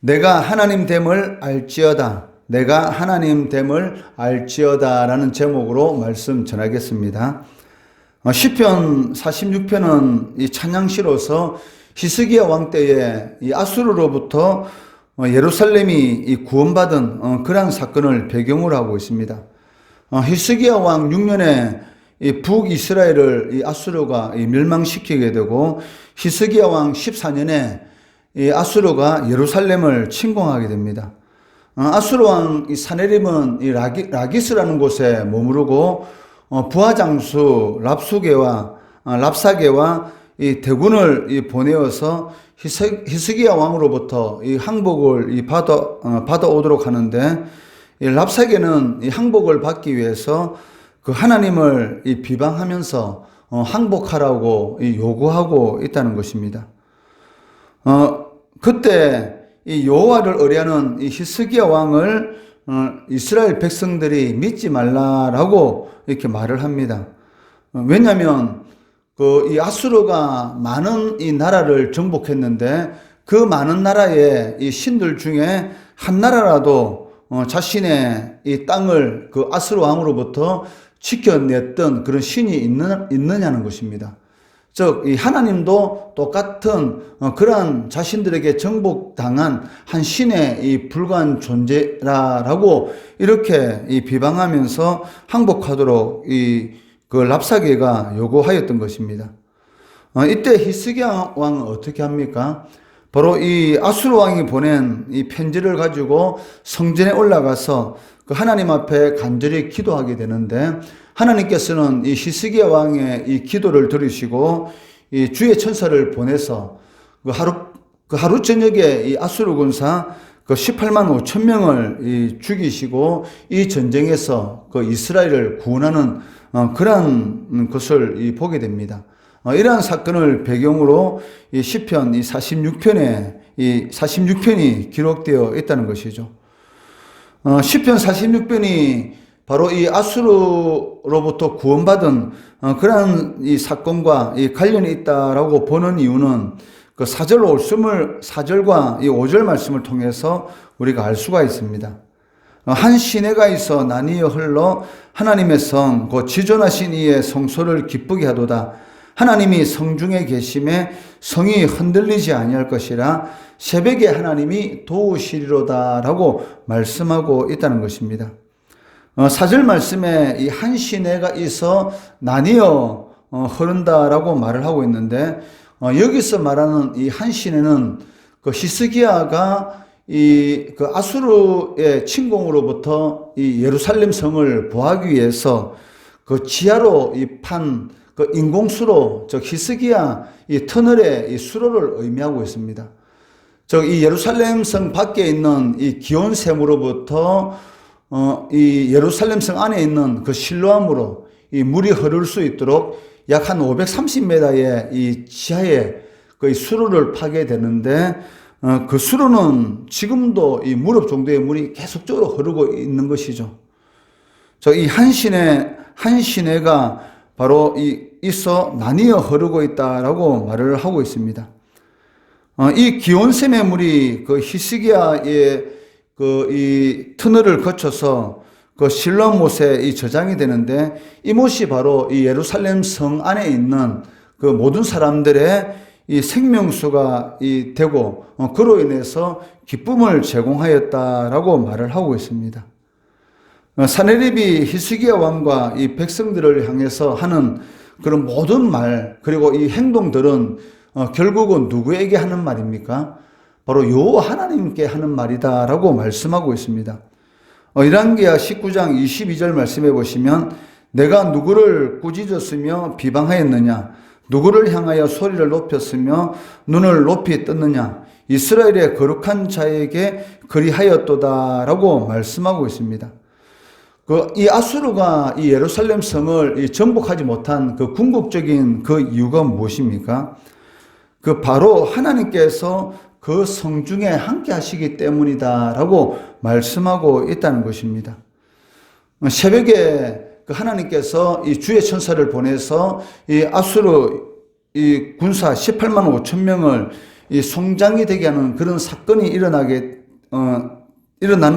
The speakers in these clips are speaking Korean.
내가 하나님 됨을 알지어다. 내가 하나님 됨을 알지어다 라는 제목으로 말씀 전하겠습니다. 시편 46편은 이 찬양시로서 히스기야 왕 때에 이 아수르로부터 예루살렘이 구원받은 그러한 사건을 배경으로 하고 있습니다. 히스기야 왕 6년에 이 북이스라엘을 이 아수르가 멸망시키게 되고, 히스기야 왕 14년에 이 아수르가 예루살렘을 침공하게 됩니다. 아수르 왕 사네립은 이 라기스라는 곳에 머무르고 부하장수 랍사게와 이 대군을 보내어서 히스기야 왕으로부터 이 항복을 받아오도록 하는데, 이 랍사게는 이 항복을 받기 위해서 그 하나님을 비방하면서 항복하라고 요구하고 있다는 것입니다. 그때 이 여호와를 의뢰하는 이 히스기야 왕을 이스라엘 백성들이 믿지 말라라고 이렇게 말을 합니다. 왜냐하면 이 아수르가 많은 이 나라를 정복했는데, 그 많은 나라의 이 신들 중에 한 나라라도 자신의 이 땅을 그 아수르 왕으로부터 지켜냈던 그런 신이 있느냐는 것입니다. 즉, 이 하나님도 똑같은 그러한 자신들에게 정복당한 한 신의 이 불과한 존재라라고 이렇게 비방하면서 항복하도록 그 랍사게가 요구하였던 것입니다. 이때 히스기야 왕은 어떻게 합니까? 바로 이 아수르 왕이 보낸 이 편지를 가지고 성전에 올라가서 그 하나님 앞에 간절히 기도하게 되는데, 하나님께서는 이 히스기야 왕의 이 기도를 들으시고 이 주의 천사를 보내서 그 하루 저녁에 이 아수르 군사 그 18만 5천 명을 죽이시고 이 전쟁에서 그 이스라엘을 구원하는 그러한 것을 보게 됩니다. 이러한 사건을 배경으로 이 시편 46편이 기록되어 있다는 것이죠. 시편 46편이 바로 이 아수르로부터 구원받은 그러한 이 사건과 이 관련이 있다라고 보는 이유는 그 4절과 이 5절 말씀을 통해서 우리가 알 수가 있습니다. 한 시내가 있어 나뉘어 흘러 하나님의 성, 그 지존하신 이의 성소를 기쁘게 하도다. 하나님이 성중에 계심에 성이 흔들리지 아니할 것이라. 새벽에 하나님이 도우시리로다 라고 말씀하고 있다는 것입니다. 4절 말씀에 이 한 시내가 있어 나뉘어 흐른다라고 말을 하고 있는데, 여기서 말하는 이 한 시내는 그 히스기야가 그 아수르의 침공으로부터 이 예루살렘 성을 보호하기 위해서 그 지하로 그 인공수로, 즉 히스기야 이 터널의 이 수로를 의미하고 있습니다. 즉 이 예루살렘 성 밖에 있는 이 기온샘으로부터 이 예루살렘 성 안에 있는 그 실로암으로 이 물이 흐를 수 있도록 약 한 530m의 이 지하에 그 수로를 파게 되는데, 그 수로는 지금도 이 무릎 정도의 물이 계속적으로 흐르고 있는 것이죠. 이 한 시내가 바로 있어 나뉘어 흐르고 있다라고 말을 하고 있습니다. 이 기온샘의 물이 그 히스기야의 이 터널을 거쳐서 그 실로암 못에 이 저장이 되는데, 이 못이 바로 이 예루살렘 성 안에 있는 그 모든 사람들의 이 생명수가 되고, 그로 인해서 기쁨을 제공하였다라고 말을 하고 있습니다. 사네립이 히스기야 왕과 이 백성들을 향해서 하는 그런 모든 말, 그리고 이 행동들은 결국은 누구에게 하는 말입니까? 바로 여호와 하나님께 하는 말이다라고 말씀하고 있습니다. 열왕기하 19장 22절 말씀해 보시면, 내가 누구를 꾸짖었으며 비방하였느냐? 누구를 향하여 소리를 높였으며 눈을 높이 떴느냐? 이스라엘의 거룩한 자에게 그리하였도다라고 말씀하고 있습니다. 이 아수르가 이 예루살렘 성을 정복하지 못한 그 궁극적인 그 이유가 무엇입니까? 바로 하나님께서 그 성중에 함께 하시기 때문이다라고 말씀하고 있다는 것입니다. 새벽에 하나님께서 이 주의 천사를 보내서 이 아수르 이 군사 18만 5천 명을 이 송장이 되게 하는 그런 사건이 일어나는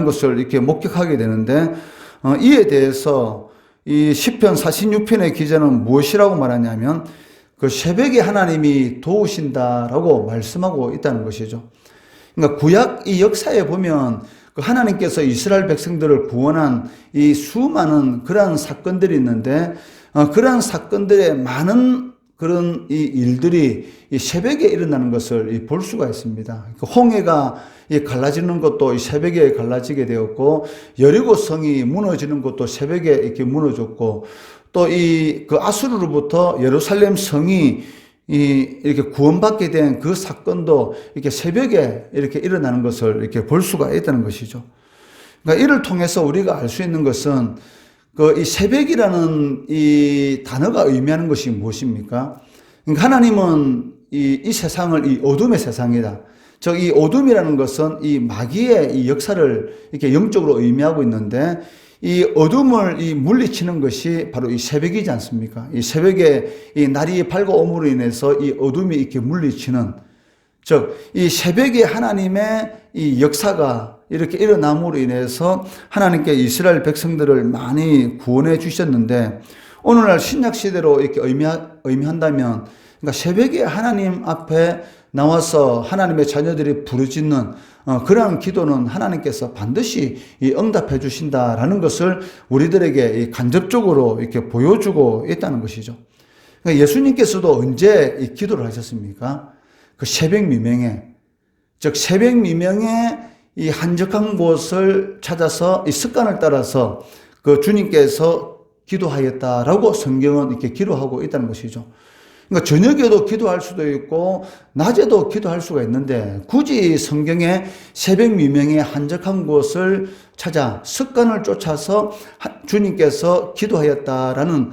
것을 이렇게 목격하게 되는데, 이에 대해서 이 시편 46편의 기자는 무엇이라고 말하냐면, 그 새벽에 하나님이 도우신다라고 말씀하고 있다는 것이죠. 그러니까 구약 이 역사에 보면 그 하나님께서 이스라엘 백성들을 구원한 이 수많은 그러한 사건들이 있는데, 그러한 사건들의 많은 그런 이 일들이 이 새벽에 일어나는 것을 볼 수가 있습니다. 그 홍해가 갈라지는 것도 이 새벽에 갈라지게 되었고, 여리고 성이 무너지는 것도 새벽에 이렇게 무너졌고, 또 그 아수르로부터 예루살렘 성이 이렇게 구원받게 된 그 사건도 이렇게 새벽에 이렇게 일어나는 것을 이렇게 볼 수가 있다는 것이죠. 그러니까 이를 통해서 우리가 알 수 있는 것은 이 새벽이라는 이 단어가 의미하는 것이 무엇입니까? 그러니까 하나님은 이 세상을 이 어둠의 세상이다. 즉, 이 어둠이라는 것은 이 마귀의 이 역사를 이렇게 영적으로 의미하고 있는데, 이 어둠을 물리치는 것이 바로 이 새벽이지 않습니까? 이 새벽에 이 날이 밝아옴으로 인해서 이 어둠이 이렇게 물리치는, 즉, 이 새벽에 하나님의 이 역사가 이렇게 일어남으로 인해서 하나님께 이스라엘 백성들을 많이 구원해 주셨는데, 오늘날 신약 시대로 이렇게 의미한다면, 그러니까 새벽에 하나님 앞에 나와서 하나님의 자녀들이 부르짖는 그러한 기도는 하나님께서 반드시 응답해 주신다라는 것을 우리들에게 간접적으로 이렇게 보여주고 있다는 것이죠. 그러니까 예수님께서도 언제 이 기도를 하셨습니까? 그 새벽 미명에, 즉 새벽 미명에 이 한적한 곳을 찾아서 이 습관을 따라서 그 주님께서 기도하였다라고 성경은 이렇게 기록하고 있다는 것이죠. 그러니까 저녁에도 기도할 수도 있고 낮에도 기도할 수가 있는데, 굳이 성경에 새벽 미명의 한적한 곳을 찾아 습관을 쫓아서 주님께서 기도하였다라는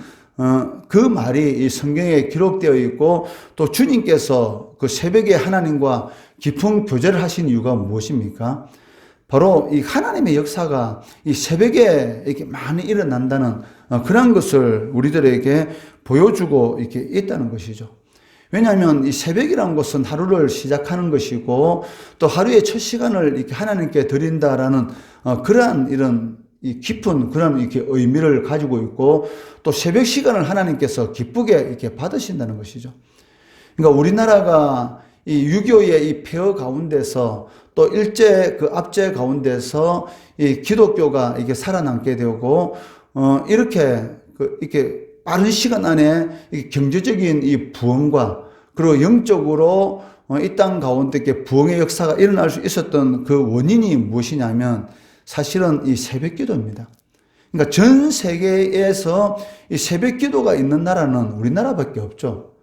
그 말이 이 성경에 기록되어 있고, 또 주님께서 그 새벽에 하나님과 깊은 교제를 하신 이유가 무엇입니까? 바로 이 하나님의 역사가 이 새벽에 이렇게 많이 일어난다는 그런 것을 우리들에게 보여주고 이렇게 있다는 것이죠. 왜냐하면 이 새벽이라는 것은 하루를 시작하는 것이고, 또 하루의 첫 시간을 이렇게 하나님께 드린다라는 그러한 이런 이 깊은 그런 이렇게 의미를 가지고 있고, 또 새벽 시간을 하나님께서 기쁘게 이렇게 받으신다는 것이죠. 그러니까 우리나라가 이 6.25의 이 폐허 가운데서, 또 일제 그 압제 가운데서 이 기독교가 이게 살아남게 되고, 이렇게 빠른 시간 안에 이 경제적인 이 부흥과, 그리고 영적으로 이 땅 가운데 이렇게 부흥의 역사가 일어날 수 있었던 그 원인이 무엇이냐면, 사실은 이 새벽 기도입니다. 그러니까 전 세계에서 이 새벽 기도가 있는 나라는 우리나라밖에 없죠.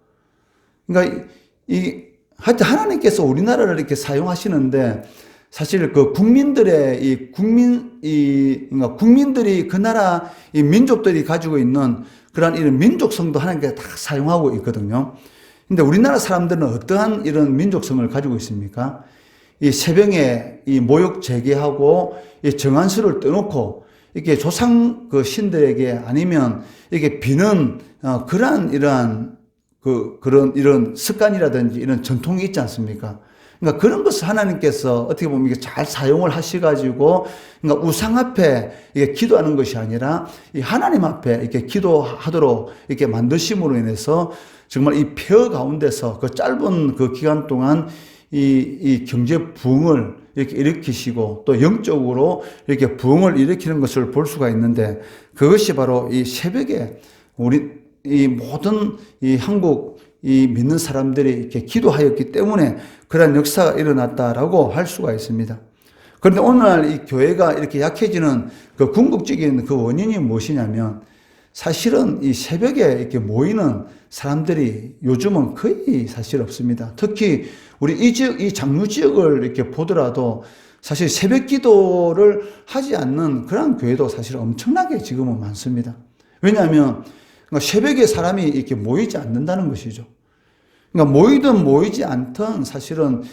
그러니까 하여튼 하나님께서 우리나라를 이렇게 사용하시는데, 사실 그 국민들의 그러니까 국민들이 그 나라 이 민족들이 가지고 있는 그런 이런 민족성도 하나님께서 다 사용하고 있거든요. 근데 우리나라 사람들은 어떠한 이런 민족성을 가지고 있습니까? 이 새벽에 이 모욕 제기하고 이 정한수를 떠놓고 이렇게 조상 그 신들에게 아니면 이렇게 비는 그러한 이러한 그런 이런 습관이라든지 이런 전통이 있지 않습니까? 그러니까 그런 것을 하나님께서 어떻게 보면 이게 잘 사용을 하셔가지고, 그러니까 우상 앞에 이게 기도하는 것이 아니라 이 하나님 앞에 이렇게 기도하도록 이렇게 만드심으로 인해서 정말 이 폐허 가운데서 그 짧은 그 기간 동안 이 경제 부흥을 이렇게 일으키시고, 또 영적으로 이렇게 부흥을 일으키는 것을 볼 수가 있는데, 그것이 바로 이 새벽에 이 모든 이 한국 이 믿는 사람들이 이렇게 기도하였기 때문에 그런 역사가 일어났다라고 할 수가 있습니다. 그런데 오늘날 이 교회가 이렇게 약해지는 그 궁극적인 그 원인이 무엇이냐면, 사실은 이 새벽에 이렇게 모이는 사람들이 요즘은 거의 사실 없습니다. 특히 우리 이 지역, 이 장로 지역을 이렇게 보더라도 사실 새벽 기도를 하지 않는 그런 교회도 사실 엄청나게 지금은 많습니다. 왜냐하면 새벽에 사람이 이렇게 모이지 않는다는 것이죠. 그러니까 모이든 모이지 않든 사실은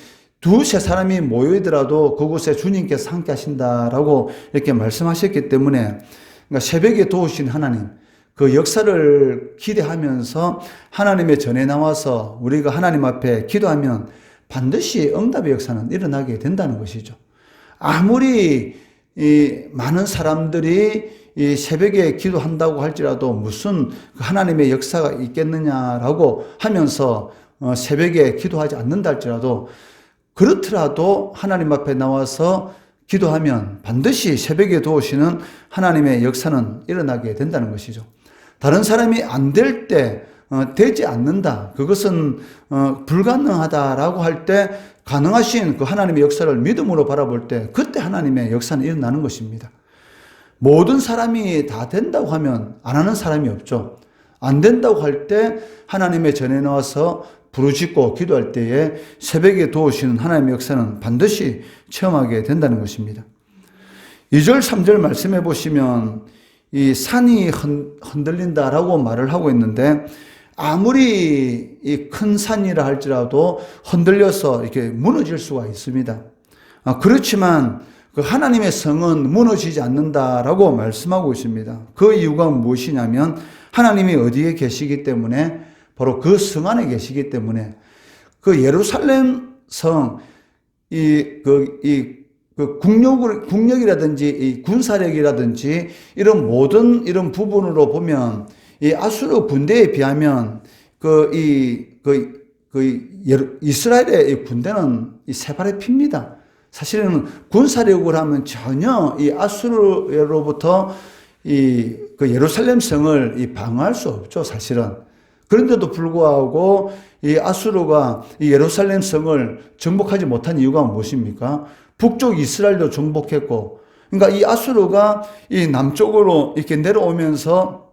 두세 사람이 모이더라도 그곳에 주님께서 함께 하신다라고 이렇게 말씀하셨기 때문에, 그러니까 새벽에 도우신 하나님, 그 역사를 기대하면서 하나님의 전에 나와서 우리가 하나님 앞에 기도하면 반드시 응답의 역사는 일어나게 된다는 것이죠. 아무리 이 많은 사람들이 이 새벽에 기도한다고 할지라도 무슨 하나님의 역사가 있겠느냐라고 하면서 새벽에 기도하지 않는다 할지라도, 그렇더라도 하나님 앞에 나와서 기도하면 반드시 새벽에 도우시는 하나님의 역사는 일어나게 된다는 것이죠. 다른 사람이 안 될 때, 되지 않는다, 그것은 불가능하다라고 할 때 가능하신 그 하나님의 역사를 믿음으로 바라볼 때 그때 하나님의 역사는 일어나는 것입니다. 모든 사람이 다 된다고 하면 안 하는 사람이 없죠. 안 된다고 할 때 하나님의 전에 나와서 부르짖고 기도할 때에 새벽에 도우시는 하나님의 역사는 반드시 체험하게 된다는 것입니다. 2절 3절 말씀해 보시면 이 산이 흔들린다라고 말을 하고 있는데, 아무리 이 큰 산이라 할지라도 흔들려서 이렇게 무너질 수가 있습니다. 그렇지만 그 하나님의 성은 무너지지 않는다라고 말씀하고 있습니다. 그 이유가 무엇이냐면 하나님이 어디에 계시기 때문에, 바로 그 성 안에 계시기 때문에, 그 예루살렘 성, 국력이라든지 이 군사력이라든지 이런 모든 이런 부분으로 보면 이 아수르 군대에 비하면 이스라엘의 이 군대는 이 세 발의 피입니다. 사실은 군사력으로 하면 전혀 이 아수르로부터 그 예루살렘 성을 방어할 수 없죠, 사실은. 그런데도 불구하고 이 아수르가 이 예루살렘 성을 정복하지 못한 이유가 무엇입니까? 북쪽 이스라엘도 정복했고, 그러니까 이 아수르가 이 남쪽으로 이렇게 내려오면서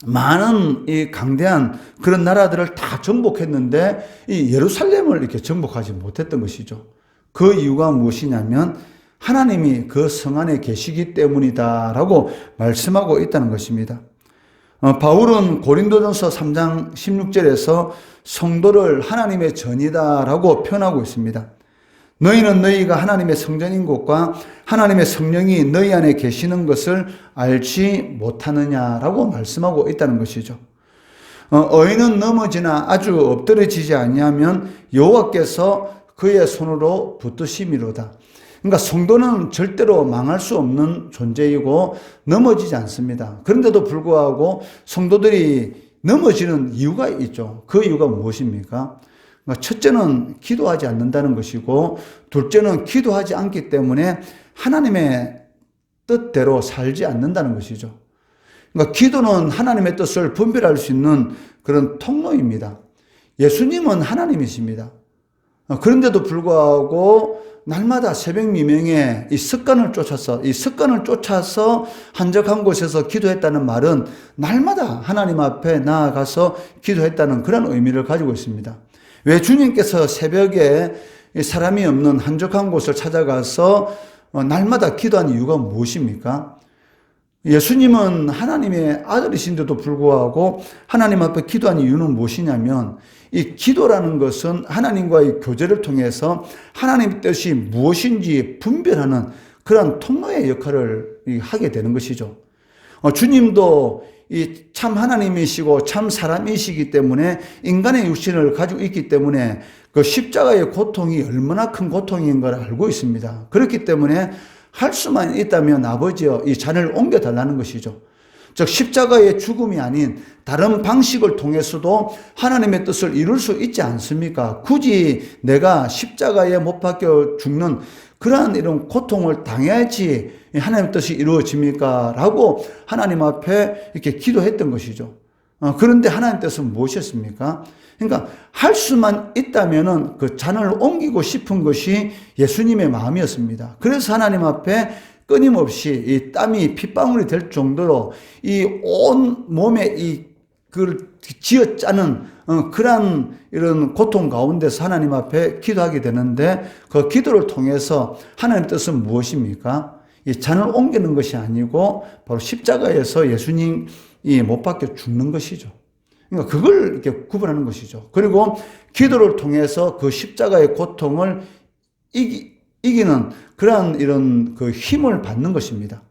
많은 이 강대한 그런 나라들을 다 정복했는데 이 예루살렘을 이렇게 정복하지 못했던 것이죠. 그 이유가 무엇이냐면 하나님이 그 성 안에 계시기 때문이다라고 말씀하고 있다는 것입니다. 바울은 고린도전서 3장 16절에서 성도를 하나님의 전이다라고 표현하고 있습니다. 너희는 너희가 하나님의 성전인 것과 하나님의 성령이 너희 안에 계시는 것을 알지 못하느냐라고 말씀하고 있다는 것이죠. 어인은 넘어지나 아주 엎드러지지 아니하면 여호와께서 그의 손으로 붙드심이로다. 그러니까 성도는 절대로 망할 수 없는 존재이고 넘어지지 않습니다. 그런데도 불구하고 성도들이 넘어지는 이유가 있죠. 그 이유가 무엇입니까? 첫째는 기도하지 않는다는 것이고, 둘째는 기도하지 않기 때문에 하나님의 뜻대로 살지 않는다는 것이죠. 그러니까 기도는 하나님의 뜻을 분별할 수 있는 그런 통로입니다. 예수님은 하나님이십니다. 그런데도 불구하고 날마다 새벽 미명에 이 습관을 쫓아서 한적한 곳에서 기도했다는 말은 날마다 하나님 앞에 나아가서 기도했다는 그런 의미를 가지고 있습니다. 왜 주님께서 새벽에 사람이 없는 한적한 곳을 찾아가서 날마다 기도한 이유가 무엇입니까? 예수님은 하나님의 아들이신데도 불구하고 하나님 앞에 기도한 이유는 무엇이냐면, 이 기도라는 것은 하나님과의 교제를 통해서 하나님의 뜻이 무엇인지 분별하는 그런 통로의 역할을 하게 되는 것이죠. 주님도 이 참 하나님이시고 참 사람이시기 때문에 인간의 육신을 가지고 있기 때문에 그 십자가의 고통이 얼마나 큰 고통인 걸 알고 있습니다. 그렇기 때문에 할 수만 있다면 아버지여 이 잔을 옮겨달라는 것이죠. 즉 십자가의 죽음이 아닌 다른 방식을 통해서도 하나님의 뜻을 이룰 수 있지 않습니까? 굳이 내가 십자가에 못 박혀 죽는 그러한 이런 고통을 당해야지 하나님의 뜻이 이루어집니까? 라고 하나님 앞에 이렇게 기도했던 것이죠. 그런데 하나님 뜻은 무엇이었습니까? 그러니까 할 수만 있다면은 그 잔을 옮기고 싶은 것이 예수님의 마음이었습니다. 그래서 하나님 앞에 끊임없이 이 땀이 핏방울이 될 정도로 이 온 몸에 그걸 쥐어짜는 그러한 이런 고통 가운데서 하나님 앞에 기도하게 되는데, 그 기도를 통해서 하나님의 뜻은 무엇입니까? 이 잔을 옮기는 것이 아니고 바로 십자가에서 예수님이 못 박혀 죽는 것이죠. 그러니까 그걸 이렇게 구분하는 것이죠. 그리고 기도를 통해서 그 십자가의 고통을 이기는 그러한 이런 그 힘을 받는 것입니다.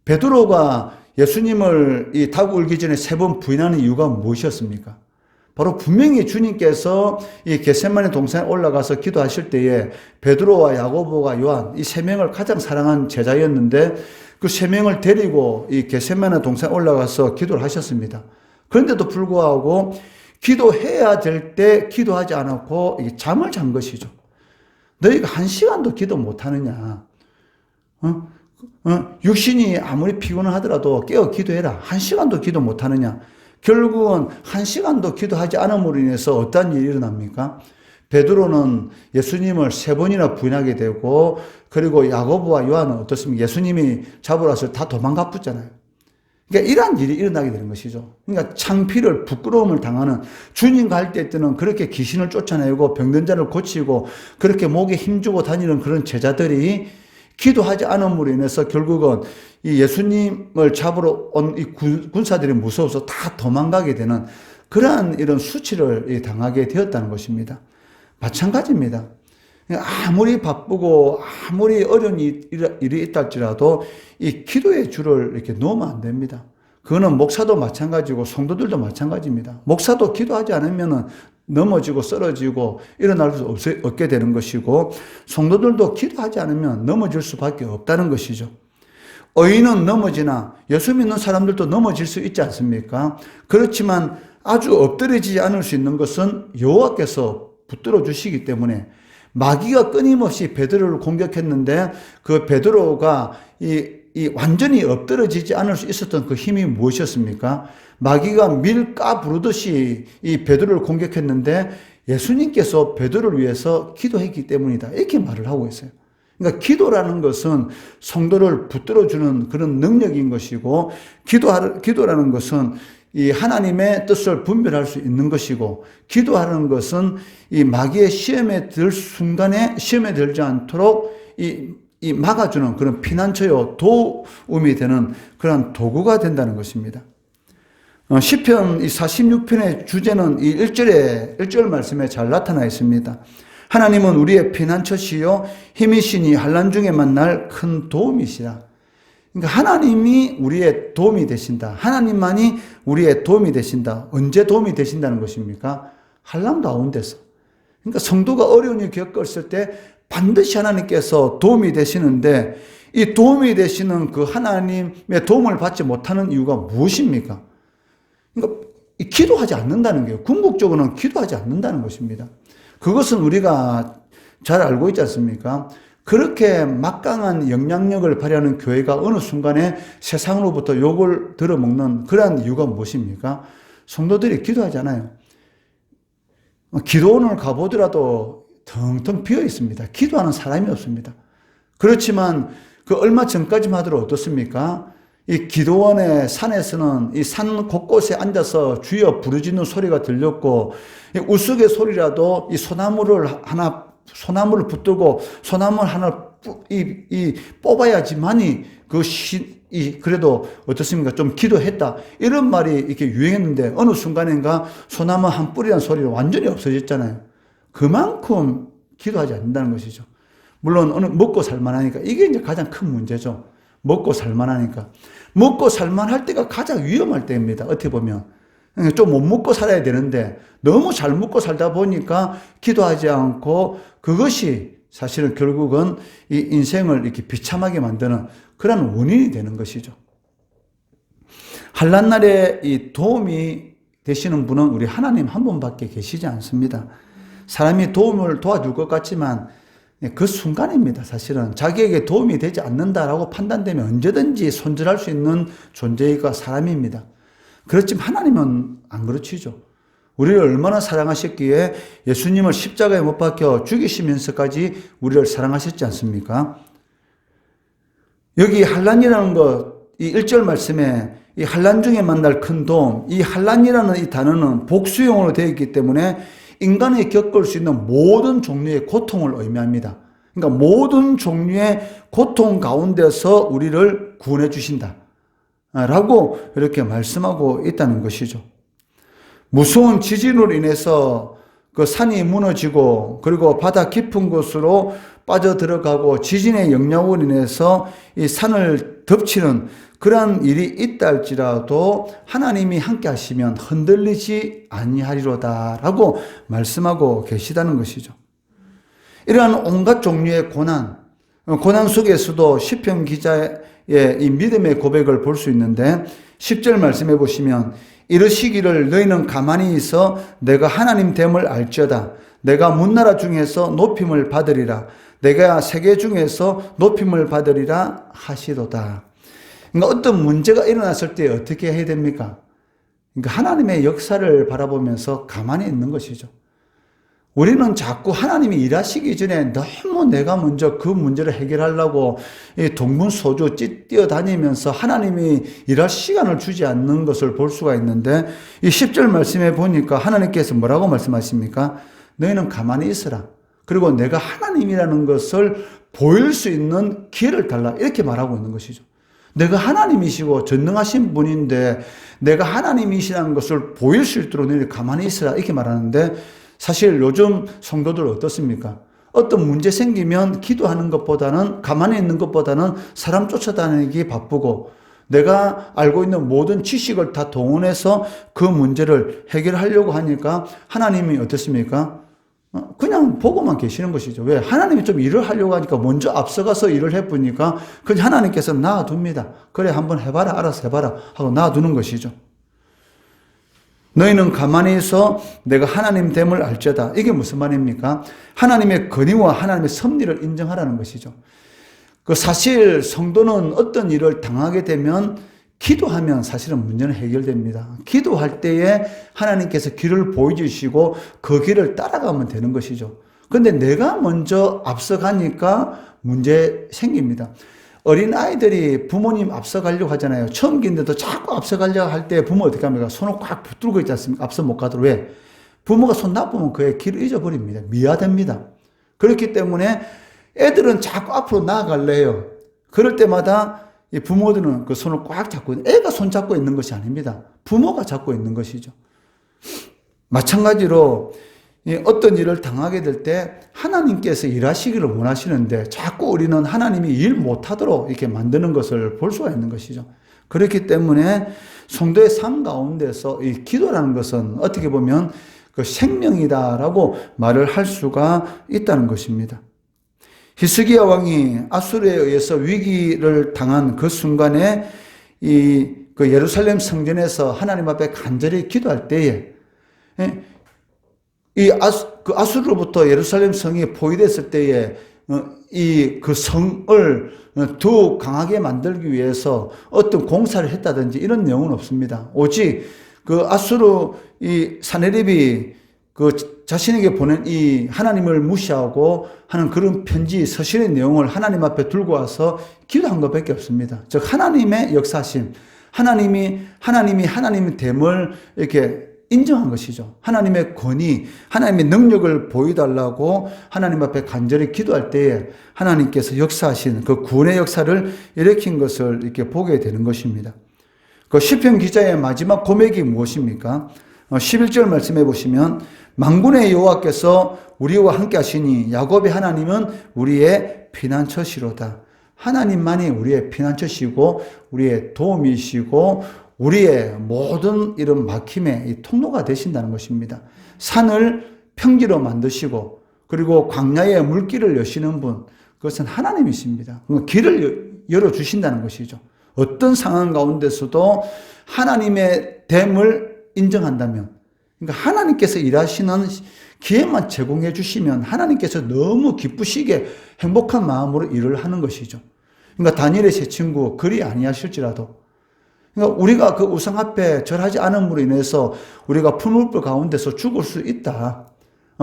베드로가 예수님을 이 닭 울기 전에 3번 부인하는 이유가 무엇이었습니까? 바로 분명히 주님께서 이 겟세마네 동산에 올라가서 기도하실 때에 베드로와 야고보와 요한 이 세 명을 가장 사랑한 제자였는데 그 세 명을 데리고 이 겟세마네 동산에 올라가서 기도를 하셨습니다. 그런데도 불구하고 기도해야 될 때 기도하지 않았고 잠을 잔 것이죠. 너희가 1시간도 기도 못하느냐. 육신이 아무리 피곤하더라도 깨어 기도해라. 1시간도 기도 못하느냐. 결국은 1시간도 기도하지 않음으로 인해서 어떤 일이 일어납니까? 베드로는 예수님을 3번이나 부인하게 되고, 그리고 야고보와 요한은 어떻습니까? 예수님이 잡으러 왔을 때 다 도망가 붙잖아요. 그러니까 이러한 일이 일어나게 되는 것이죠. 그러니까 창피를, 부끄러움을 당하는, 주님과 할 때는 그렇게 귀신을 쫓아내고 병든 자를 고치고 그렇게 목에 힘주고 다니는 그런 제자들이 기도하지 않음으로 인해서 결국은 이 예수님을 잡으러 온 이 군사들이 무서워서 다 도망가게 되는 그러한 이런 수치를 당하게 되었다는 것입니다. 마찬가지입니다. 아무리 바쁘고 아무리 어려운 일이 있다 할지라도 이 기도의 줄을 이렇게 놓으면 안 됩니다. 그거는 목사도 마찬가지고 성도들도 마찬가지입니다. 목사도 기도하지 않으면 넘어지고 쓰러지고 일어날 수 없게 되는 것이고, 성도들도 기도하지 않으면 넘어질 수밖에 없다는 것이죠. 의인은 넘어지나 예수 믿는 사람들도 넘어질 수 있지 않습니까? 그렇지만 아주 엎드려지지 않을 수 있는 것은 여호와께서 붙들어 주시기 때문에, 마귀가 끊임없이 베드로를 공격했는데 그 베드로가 완전히 엎드러지지 않을 수 있었던 그 힘이 무엇이었습니까? 마귀가 밀가 부르듯이 이 베드로를 공격했는데 예수님께서 베드로를 위해서 기도했기 때문이다. 이렇게 말을 하고 있어요. 그러니까 기도라는 것은 성도를 붙들어주는 그런 능력인 것이고, 기도라는 것은 이 하나님의 뜻을 분별할 수 있는 것이고, 기도하는 것은 이 마귀의 시험에 들 순간에 시험에 들지 않도록 이 막아주는 그런 피난처요 도움이 되는 그런 도구가 된다는 것입니다. 시편 46편의 주제는 이 1절 말씀에 잘 나타나 있습니다. 하나님은 우리의 피난처시요 힘이시니 환난 중에 만날 큰 도움이시라. 그러니까 하나님이 우리의 도움이 되신다. 하나님만이 우리의 도움이 되신다. 언제 도움이 되신다는 것입니까? 환난 가운데서. 그러니까 성도가 어려운 일 겪었을 때 반드시 하나님께서 도움이 되시는데, 이 도움이 되시는 그 하나님의 도움을 받지 못하는 이유가 무엇입니까? 그러니까 기도하지 않는다는 거예요. 궁극적으로는 기도하지 않는다는 것입니다. 그것은 우리가 잘 알고 있지 않습니까? 그렇게 막강한 영향력을 발휘하는 교회가 어느 순간에 세상으로부터 욕을 들어먹는 그러한 이유가 무엇입니까? 성도들이 기도하지 않아요. 기도원을 가보더라도 텅텅 비어 있습니다. 기도하는 사람이 없습니다. 그렇지만 그 얼마 전까지만 하더라도 어떻습니까? 이 기도원의 산에서는 이 산 곳곳에 앉아서 주여 부르짖는 소리가 들렸고, 이 우스개 소리라도 이 소나무를 붙들고 소나무 하나 뽑아야지만이 그래도 어떻습니까? 좀 기도했다. 이런 말이 이렇게 유행했는데 어느 순간인가 소나무 한 뿌리라는 소리가 완전히 없어졌잖아요. 그만큼 기도하지 않는다는 것이죠. 물론 먹고 살만하니까 이게 이제 가장 큰 문제죠. 먹고 살만하니까. 먹고 살만할 때가 가장 위험할 때입니다. 어떻게 보면. 좀 못 먹고 살아야 되는데 너무 잘 먹고 살다 보니까 기도하지 않고, 그것이 사실은 결국은 이 인생을 이렇게 비참하게 만드는 그런 원인이 되는 것이죠. 환난 날에 이 도움이 되시는 분은 우리 하나님 한 분밖에 계시지 않습니다. 사람이 도움을 도와줄 것 같지만 그 순간입니다. 사실은 자기에게 도움이 되지 않는다라고 판단되면 언제든지 손절할 수 있는 존재가 사람입니다. 그렇지만 하나님은 안 그렇지죠. 우리를 얼마나 사랑하셨기에 예수님을 십자가에 못 박혀 죽이시면서까지 우리를 사랑하셨지 않습니까? 여기 환난이라는 것, 이 1절 말씀에 이 환난 중에 만날 큰 도움, 이 환난이라는 이 단어는 복수형으로 되어 있기 때문에 인간이 겪을 수 있는 모든 종류의 고통을 의미합니다. 그러니까 모든 종류의 고통 가운데서 우리를 구원해 주신다 라고 이렇게 말씀하고 있다는 것이죠. 무서운 지진으로 인해서 그 산이 무너지고 그리고 바다 깊은 곳으로 빠져들어가고 지진의 영향으로 인해서 이 산을 덮치는 그러한 일이 있다 할지라도 하나님이 함께 하시면 흔들리지 아니하리로다 라고 말씀하고 계시다는 것이죠. 이러한 온갖 종류의 고난 속에서도 시편 기자의 이 믿음의 고백을 볼 수 있는데 10절 말씀해 보시면 이르시기를 너희는 가만히 있어 내가 하나님 됨을 알지어다. 내가 문나라 중에서 높임을 받으리라. 내가 세계 중에서 높임을 받으리라 하시도다. 그러니까 어떤 문제가 일어났을 때 어떻게 해야 됩니까? 그러니까 하나님의 역사를 바라보면서 가만히 있는 것이죠. 우리는 자꾸 하나님이 일하시기 전에 너무 내가 먼저 그 문제를 해결하려고 동분서주 뛰어다니면서 하나님이 일할 시간을 주지 않는 것을 볼 수가 있는데 이 10절 말씀에 보니까 하나님께서 뭐라고 말씀하십니까? 너희는 가만히 있으라. 그리고 내가 하나님이라는 것을 보일 수 있는 기회를 달라. 이렇게 말하고 있는 것이죠. 내가 하나님이시고 전능하신 분인데 내가 하나님이시라는 것을 보일 수 있도록 너희는 가만히 있으라. 이렇게 말하는데 사실 요즘 성도들 어떻습니까? 어떤 문제 생기면 기도하는 것보다는 가만히 있는 것보다는 사람 쫓아다니기 바쁘고 내가 알고 있는 모든 지식을 다 동원해서 그 문제를 해결하려고 하니까 하나님이 어떻습니까? 그냥 보고만 계시는 것이죠. 왜? 하나님이 좀 일을 하려고 하니까 먼저 앞서가서 일을 해보니까 그냥 하나님께서 놔둡니다. 그래 한번 해봐라 알아서 해봐라 하고 놔두는 것이죠. 너희는 가만히 있어 내가 하나님 됨을 알지어다. 이게 무슨 말입니까? 하나님의 권위와 하나님의 섭리를 인정하라는 것이죠. 그 사실 성도는 어떤 일을 당하게 되면 기도하면 사실은 문제는 해결됩니다. 기도할 때에 하나님께서 길을 보여주시고 그 길을 따라가면 되는 것이죠. 그런데 내가 먼저 앞서가니까 문제 생깁니다. 어린아이들이 부모님 앞서가려고 하잖아요. 처음 기인데도 자꾸 앞서가려고 할 때 부모 어떻게 합니까? 손을 꽉 붙들고 있지 않습니까? 앞서 못 가도록. 왜? 부모가 손 나쁘면 그의 길을 잊어버립니다. 미화됩니다. 그렇기 때문에 애들은 자꾸 앞으로 나아가려 해요. 그럴 때마다 이 부모들은 그 손을 꽉 잡고 있는, 애가 손 잡고 있는 것이 아닙니다. 부모가 잡고 있는 것이죠. 마찬가지로 어떤 일을 당하게 될 때 하나님께서 일하시기를 원하시는데 자꾸 우리는 하나님이 일 못하도록 이렇게 만드는 것을 볼 수가 있는 것이죠. 그렇기 때문에 성도의 삶 가운데서 이 기도라는 것은 어떻게 보면 그 생명이다라고 말을 할 수가 있다는 것입니다. 히스기야 왕이 아수르에 의해서 위기를 당한 그 순간에 그 예루살렘 성전에서 하나님 앞에 간절히 기도할 때에 그 아수르로부터 예루살렘 성이 포위됐을 때에 그 성을 더 강하게 만들기 위해서 어떤 공사를 했다든지 이런 내용은 없습니다. 오직 그 아수르 사네립이 그 자신에게 보낸 이 하나님을 무시하고 하는 그런 편지 서신의 내용을 하나님 앞에 들고 와서 기도한 것밖에 없습니다. 즉 하나님의 역사심, 하나님이 하나님의 됨을 이렇게 인정한 것이죠. 하나님의 권위, 하나님의 능력을 보여달라고 하나님 앞에 간절히 기도할 때에 하나님께서 역사하신 그 구원의 역사를 일으킨 것을 이렇게 보게 되는 것입니다. 그 시편 기자의 마지막 고백이 무엇입니까? 11절 말씀해 보시면 만군의 여호와께서 우리와 함께 하시니 야곱의 하나님은 우리의 피난처시로다. 하나님만이 우리의 피난처시고 우리의 도움이시고 우리의 모든 이런 막힘의 이 통로가 되신다는 것입니다. 산을 평지로 만드시고 그리고 광야에 물길을 여시는 분, 그것은 하나님이십니다. 길을 열어주신다는 것이죠. 어떤 상황 가운데서도 하나님의 됨을 인정한다면, 그러니까 하나님께서 일하시는 기회만 제공해 주시면 하나님께서 너무 기쁘시게 행복한 마음으로 일을 하는 것이죠. 그러니까 다니엘의 세 친구 그리 아니하실지라도, 그러니까 우리가 그 우상 앞에 절하지 않음으로 인해서 우리가 풀물불 가운데서 죽을 수 있다.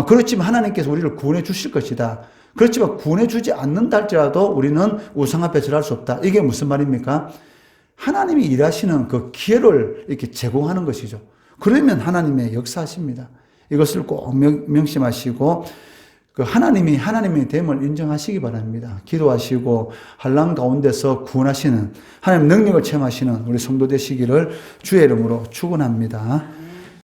그렇지만 하나님께서 우리를 구원해 주실 것이다. 그렇지만 구원해 주지 않는다 할지라도 우리는 우상 앞에 절할 수 없다. 이게 무슨 말입니까? 하나님이 일하시는 그 기회를 이렇게 제공하는 것이죠. 그러면 하나님의 역사하십니다. 이것을 꼭 명심하시고 그 하나님이 하나님의 됨을 인정하시기 바랍니다. 기도하시고 환난 가운데서 구원하시는 하나님 능력을 체험하시는 우리 성도 되시기를 주의 이름으로 축원합니다.